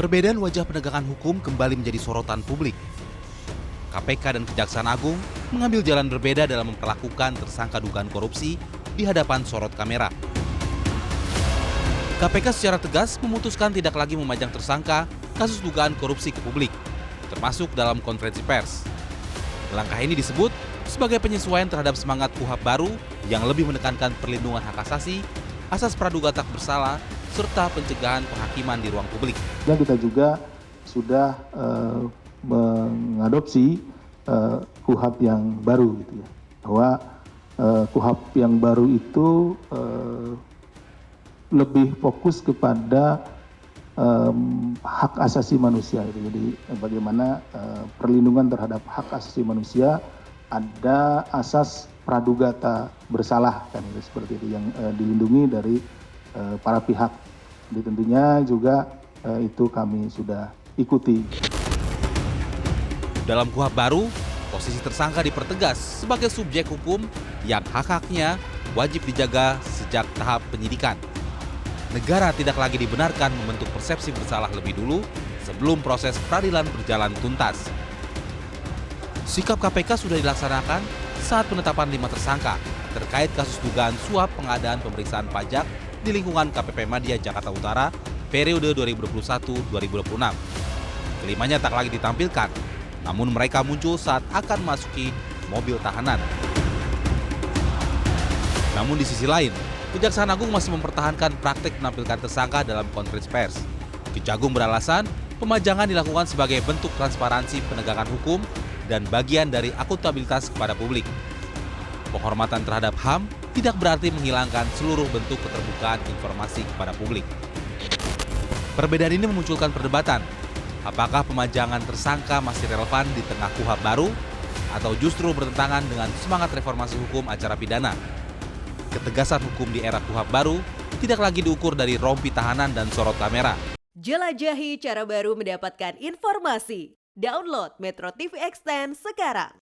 Perbedaan wajah penegakan hukum kembali menjadi sorotan publik. KPK dan Kejaksaan Agung mengambil jalan berbeda dalam memperlakukan tersangka dugaan korupsi di hadapan sorot kamera. KPK secara tegas memutuskan tidak lagi memajang tersangka kasus dugaan korupsi ke publik, termasuk dalam konferensi pers. Langkah ini disebut sebagai penyesuaian terhadap semangat KUHP baru yang lebih menekankan perlindungan hak asasi, asas praduga tak bersalah, serta pencegahan penghakiman di ruang publik. Dan kita juga sudah mengadopsi KUHP yang baru, gitu ya. Bahwa KUHP yang baru itu lebih fokus kepada hak asasi manusia. Gitu. Jadi bagaimana perlindungan terhadap hak asasi manusia, ada asas praduga tak bersalah, kan gitu, seperti itu yang dilindungi dari para pihak. Jadi tentunya juga itu kami sudah ikuti. Dalam KUHP baru, posisi tersangka dipertegas sebagai subjek hukum yang hak-haknya wajib dijaga sejak tahap penyidikan. Negara tidak lagi dibenarkan membentuk persepsi bersalah lebih dulu sebelum proses peradilan berjalan tuntas. Sikap KPK sudah dilaksanakan saat penetapan 5 tersangka terkait kasus dugaan suap pengadaan pemeriksaan pajak di lingkungan KPP Madya Jakarta Utara periode 2021-2026. Kelimanya tak lagi ditampilkan, namun mereka muncul saat akan memasuki mobil tahanan. Namun di sisi lain, Kejaksaan Agung masih mempertahankan praktik menampilkan tersangka dalam konferensi pers. Kejagung beralasan pemajangan dilakukan sebagai bentuk transparansi penegakan hukum dan bagian dari akuntabilitas kepada publik. Penghormatan terhadap HAM tidak berarti menghilangkan seluruh bentuk keterbukaan informasi kepada publik. Perbedaan ini memunculkan perdebatan. Apakah pemajangan tersangka masih relevan di tengah KUHP baru atau justru bertentangan dengan semangat reformasi hukum acara pidana? Ketegasan hukum di era KUHP baru tidak lagi diukur dari rompi tahanan dan sorot kamera. Jelajahi cara baru mendapatkan informasi. Download Metro TV Extend sekarang.